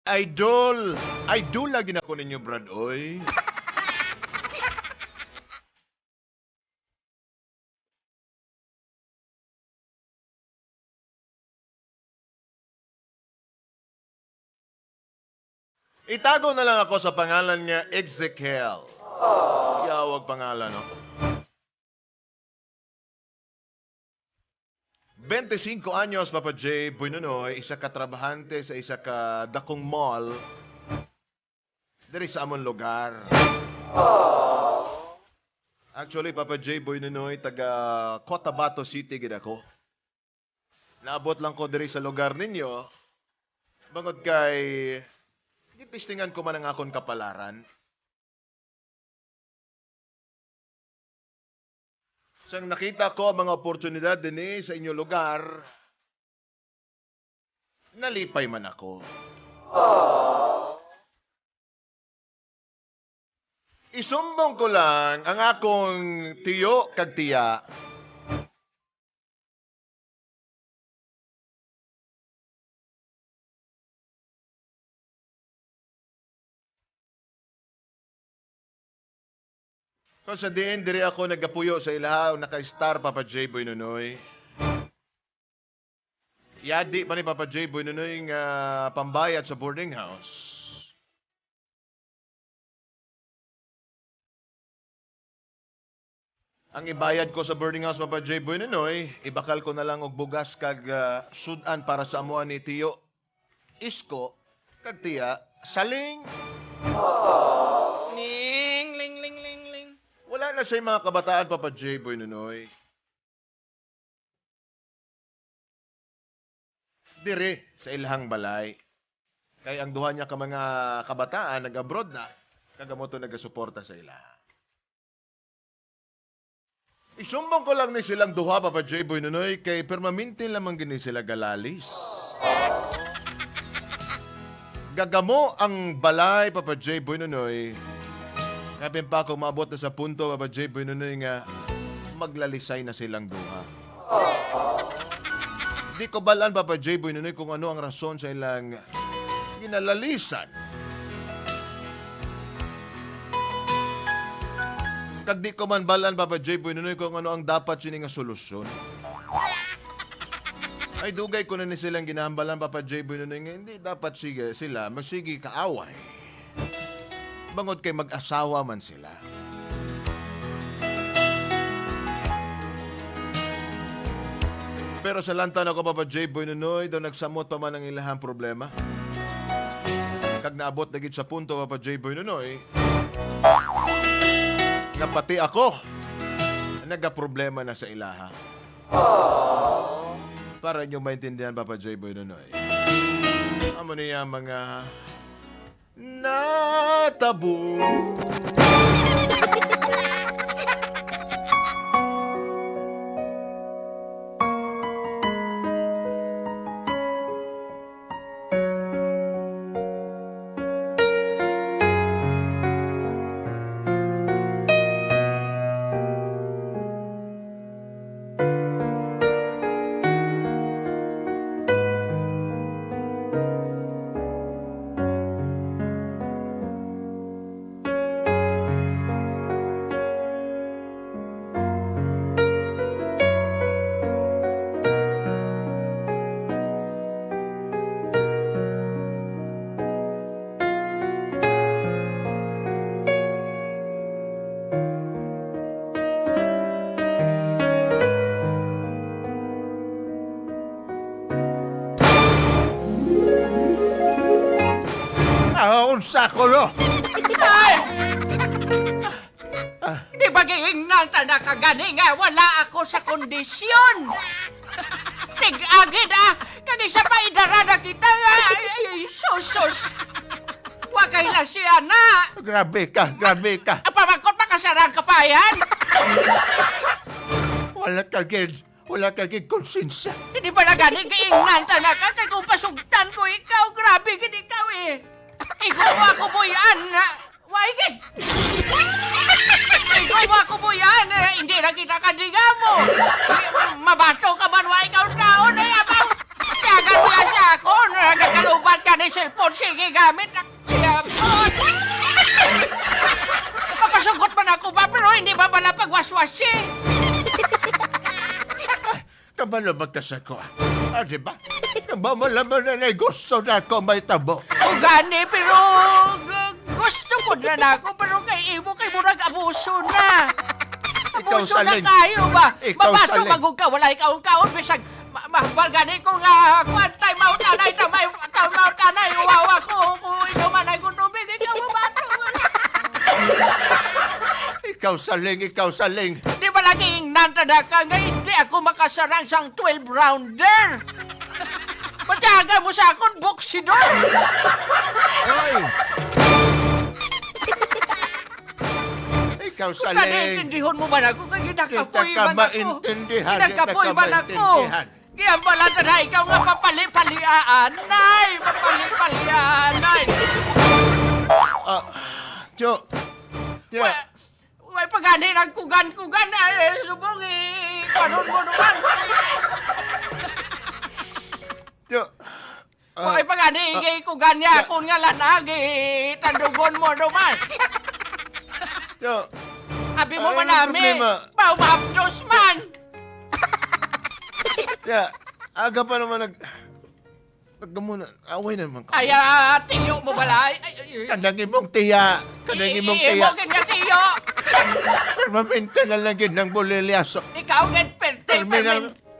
Idol! Idol lagi na ko ninyo, Brad, oy. Itago na lang ako sa pangalan niya, Ezekiel. Yawag pangalan, no? 25 anyos, Papa J. Buenonoy, isa ka trabahante sa isa ka dakong mall diri sa amon lugar. Actually, Papa J. Buenonoy, taga Cotabato City gid ako. Naabot lang ko diri sa lugar ninyo. Bangod kay gitistingan ko man ang akon kapalaran. Sang nakita ko ang mga oportunidad din sa inyong lugar, nalipay man ako. Isumbong ko lang ang akong tiyo kag tiya. Kung sa diin, diri ako nagapuyo sa ilaha, naka-star Papa J. Buenonoy. Yadi pa ni Papa J. Buenonoy nga pambayad sa boarding house. Ang ibayad ko sa boarding house, Papa J. Buenonoy, ibakal ko na lang og bugas kag sudan para sa amuan ni Tiyo. Isko, kag tiya, saling. Ling, ling, ling, ling, ling. Wala na siya mga kabataan, Papa J. Buenonoy. Dire sa ilhang balay. Kaya ang duha niya ka mga kabataan, nag-abroad na, kagamoto nagasuporta sa ilaha. Isumbong ko lang ni silang duha, Papa J. Buenonoy, kay permanente lamang gini sila galalis. Gagamo ang balay, Papa J. Buenonoy. Kapin pa ako maabot na sa punto, Papa J. Buenonoy, nga maglalisay na silang duha. Di ko balaan, Papa J. Buenonoy, kung ano ang rason sa ilang ginalalisan. Kag di ko man balaan, Papa J. Buenonoy, kung ano ang dapat sining nga solusyon. Ay dugay ko na ni silang ginahambalan, Papa J. Buenonoy, nga hindi dapat sila magsigi kaaway. Bangod kay mag-asawa man sila. Pero sa lantan ako, Papa J. Buenonoy, daw nagsamot pa man ang ilahang problema. Kag naabot na gid sa punto, Papa J. Buenonoy, na pati ako nagka-problema na sa ilaha. Para nyo maintindihan, Papa J. Buenonoy. Amo niya mga natabo. Unsa ko no? Ay! Di ba giingnan ta na kagani nga wala ako sa kondisyon? Tig-agid kag isa pa idarada kita nga. Ay, sus. Wa kay la siya na. Grabe ka. Apamangkot pa kasarang kapayan. Wala ka gid konsensya. Hindi ba na gani giingnan ta na kay kung pasugtan ko ikaw. Grabe gid ikaw eh. Ikaw ako po yan. Waigid! Ikaw ako po yan. Hindi na kita kandiga mo. Mabato ka man wa ikaw taon. Ay, abaw. Siyagan niya siya. ako na nagkaluban ka ni cellphone. Sige, gamit na kaya phone. Makasugot man ako ba, pero hindi ba pala pagwaswasi? Kabalo magkasako. Diba? Namamalaman na gusto na ako may tabo. O gani, pero gusto mo na ako, pero kay Ibo, kay murag abuso na. Ikaw Abuso na saling. kayo ba? Ikaw Mabato saling. magug ka, wala ikaw kaon, bisag mahbal gani ko nga, kwan, time out anay, time out anay, uwawa ko, kung ikaw man ay kutubig, ikaw mabato. Ikaw saling. Di ba laging nantada ka nga hindi ako makasarang sang 12-rounder? Matyaga mo sa akong boksidor. Hoy! Ikaw saling. Naiintindihon mo man ako kaya ginakapoy Kita ka man ako. maintindihan, Ginakapoy kita ka man ako. maintindihan. Kaya pala na ikaw nga papali-paliaan, nay! Papali-paliaan, nay! Tiyo. Tiyo. May pagani ng kugan-kugan na subong panon mo naman. Tiyo. May pagani kugan niya kung nga lanag tandugon mo naman. Tiyo. Abi mo Ay, man anong namin, problema? pahapdos man. Tiyo. Aga pa naman naggamuna. Away naman ka. Ay, tiyo mo balay. Kanang imong tiya. Kanang imong tiya. Imo kanya tiyo. Permanente na lang yun ng bolilyaso. Ikaw get perte,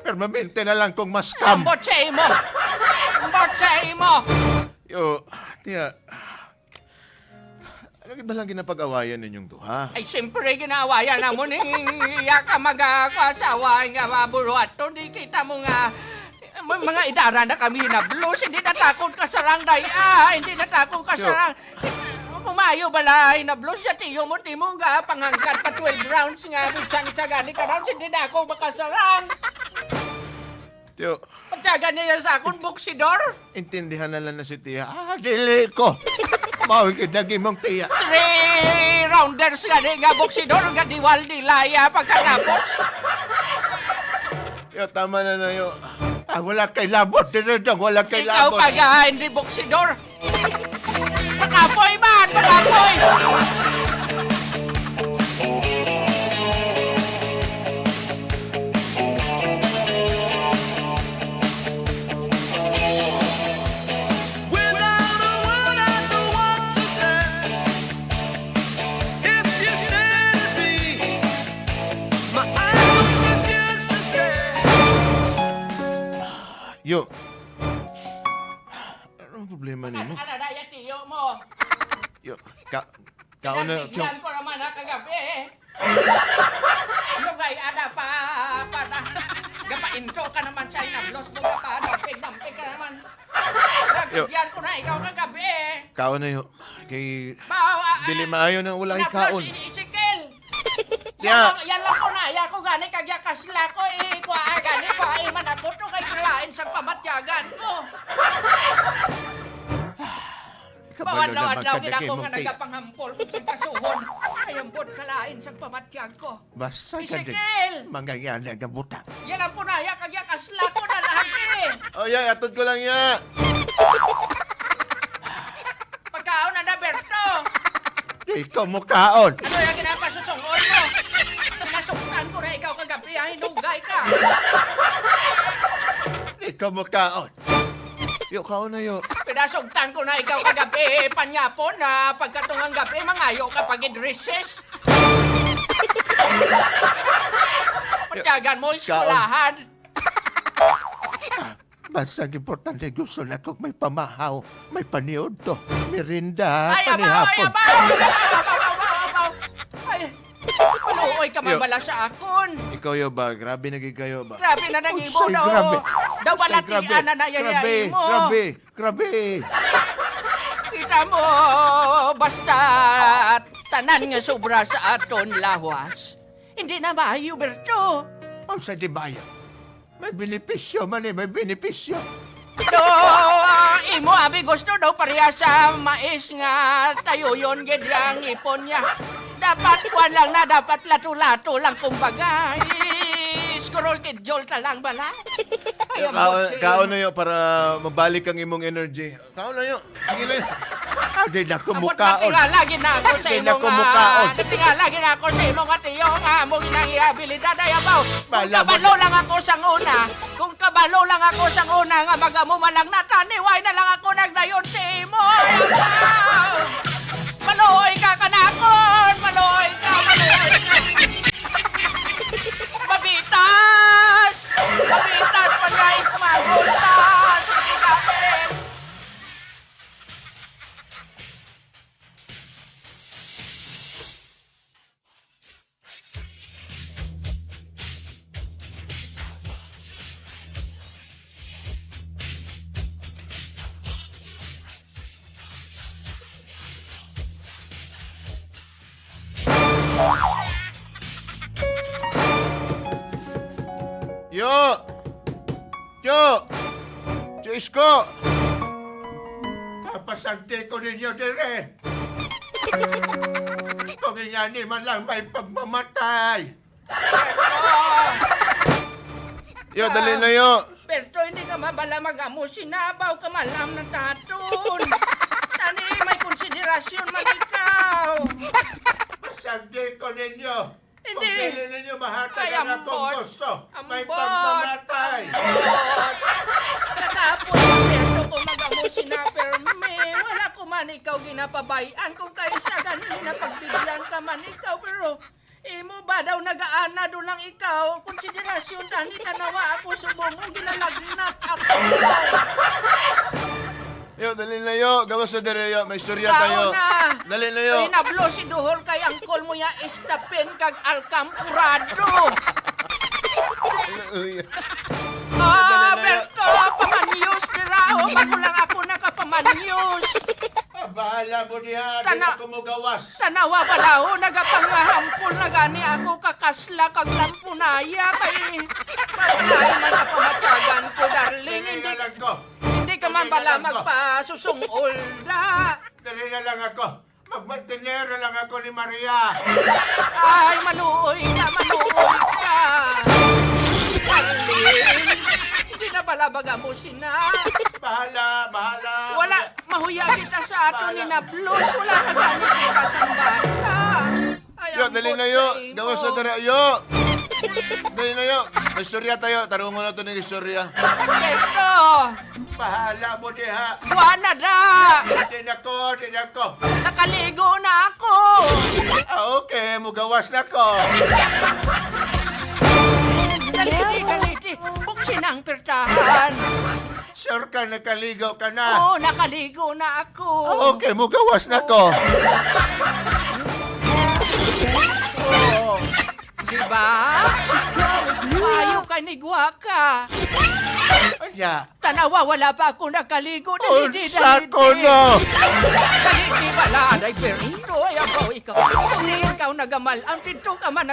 Permanente na lang kung maskam. Ambot sa imo. Ambot sa imo. Yo, tiya. Ano ba lang ginapag-awayan ninyong duha? Ay, siyempre ginawayan na mo ni iya ka magkakasawa nga maburuat. Hindi kita mo nga mga idara na kami na blues. Hindi natakot ka sarang daya. Hindi natakot ka sarang. Kumayo balay na blues sa tiyo mo. Di mo nga panghangkat pa 12 rounds nga. Binsang isa gani ka rounds. Hindi na ako makasarang. Tiyo, Pagtaga niya sa akong buksidor. intindihan na lang na si tiya. Dili ko. Mawag ka imong tiya. 3 rounders nga buksidor. Nga diwal dilaya pagkatapos. Yo, tama na yo. Wala kay labot. Wala kay Ikaw labot. pag hindi buksidor. Pakapoy man! Pakapoy! Without a word, I know what to say. If you stay to be, my eyes will refuse to stay. Yo. Anong problema nimo? Ano na yung tiyo mo? Yo, kaon na. Tiyo. Pinagtigyan ko naman na kagabi. Lugay, ada pa na. Gapa-intro ka naman sa inablos mo ka pa. Dampig ka naman. Nagtigyan ko na ikaw kagabi. Kaon na yo. Kay Bawa, dili maayo nang wala kaon. Isikil. Ya. Yan lang ko na. Yan ko gani kagyakas la ko. Kuha gani. Kuha man ako to kay kalain sa pamatyagan ko. Bawad-lawad-law ako nga nagapanghampol ko sa kasuhon. Ayampod kalain sa pamatyag ko. Basta ka din. Isikil! Mangyayari ang buta. Yan ang punaya kagyakas la ko na lagi. Oh, ya, atod ko lang ya. Pagkaon na Berto. Ikaw mo kaon. Ano yung ginapasusungol mo? Kinasuktan ko na ikaw kagabi. Hinugay ka. Ikaw mo kaon. Yo, kaon na yo. Pinasugtan ko na ikaw kagabi. Panyapon na pagkatungang gabi. Mangayo ka pag recess. Patyagan mo, iskulahan. Basta ang importante gusto na kung may pamahaw, may paniod to, merinda, Ay, abaw! Ay, panihapon. abaw! Ay, maluoy ka man Yo. bala sa akon. Ikaw yo ba? Grabe naging kayo ba? Grabe na nangibo Unsay daw. grabe? Daw Unsay balatian na nayayain mo. Grabe. Kita mo, basta tanan nga sobra sa aton lawas. Hindi na maayo, Berto. Ang sa dibaya. May benepisyo man may benepisyo. Do, imo abi gusto daw pareha sa mais nga tayo yon gid yang ipon niya. Dapat walang na dapat lato-lato lang kumbaga. scroll kay Joel ta lang bala. Ay, ambot si Kaon na yun para mabalik ang imong energy. Kaon na yun. Sige na yun. Adi na Ambot kumukaon. natingalagi na ako sa Di na imong kumukaon. natingalagi na ako sa imong atiyo nga mo ginang abilidad ay abaw. Kung Bala mo- kabalo lang ako sang una, kung kabalo lang ako sang una nga magamo malang nataniway na lang ako nagdayon sa imo. Ay, abaw! Maluoy ka kanakon! Maluoy ka! Maluoy ka! Mabitas! Mabitas pa guys! Magultas! Sige kapit! Yo! Yo! Isko! Kapasante ko ninyo dire. Kung inyani man lang may pagmamatay. Yo, dali na yo. Pero hindi ka mabala magamo, sinabaw ka malam ng taton. Tani, may konsiderasyon man ikaw. Pasante ko ninyo. Hindi. Kung dili ninyo mahatag Ay, ang akong ambot. gusto, may Ambot. pagmamatay. Katapos, pero ko magamo sinaperme. Wala ko man ikaw ginapabayan. Kung kayo siya ganun, napagbigyan ka man ikaw. Pero, imo ba daw nagaana doon lang ikaw? Konsiderasyon, tani, tanawa ako subong mo, ginalagnat ako. Yo, dali na yo. Gawas na dire yo. May istorya Kao tayo. na. Dali na yo. Pinablo si Duhol kay angkol mo ya istapin kag alcampurado. Berto, pamanyos dira. O, bago lang ako nakapamanyos. Bahala mo niya, di Tana- ako mo gawas. Tanawa bala ho, nagapangahampol na gani ako kakasla kag lampunaya kay mapalahi man ka pamatyagan ko, darling. Dali na lang ko. Hindi ka man bala magpasusungol da. Dali na lang ako. Magmantinero lang ako ni Maria. Ay, maluoy ka, maluoy ka. Darling, hindi na bala bagamo sina. Bahala, bahala. Wala, mahuya kita sa ato ni na blues. Wala na gani kita sa bata. Ay, Yo, ang dali na bot yo. sa imo. Gawas na dire yo. Dali na yo. May istorya tayo. Tarungo na to ng istorya. Berto, Bahala mo niya. buwana da. Di na ko. Nakaligo na ako. Okay, mugawas na ko. Kaliti. Buksin ang pertahan. Sure ka, nakaligo ka na. Oo, nakaligo na ako. Okay, mugawas na ko. Oo. Diba? Ayaw ka ni Guwaka. Anya, Tanawa, wala pa ako nakaligo. unsa ko no. Daliti bala, day perino. Ay, ako, ikaw. Ikaw nagamal. Ang tito ka man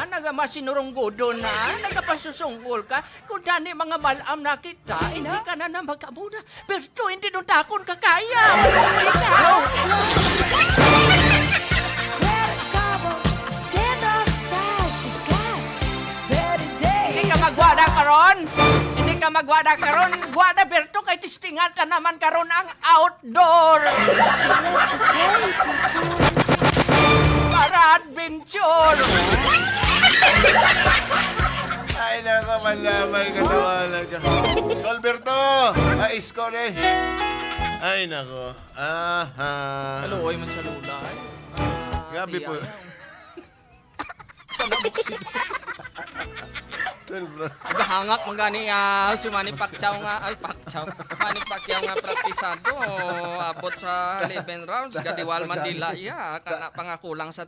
nagamasinurunggodo na. Nagapasusungol ka. Kung dani mga malam na kita, hindi ka na magkabuna. Pero hindi nung takon ka kaya. Ano ikaw? Hindi ka magwada karon. Hindi ka magwada karon. Gwada Berto kay tistingan ta naman karon ang outdoor. Para adventure. Ay, nako, malamay ka tawala ka. Alberto! Isko na eh. Ay, nako. Aha. Kaluoy man sa lula. Grabe po. Sa nabuksid. 12 bro. Nagahangak man gani si Manny Pacquiao nga. Ay, Pacquiao. Manny Pacquiao nga praktisado. Abot sa 11 rounds. Gadiwal man dila. Kana pangakulang sa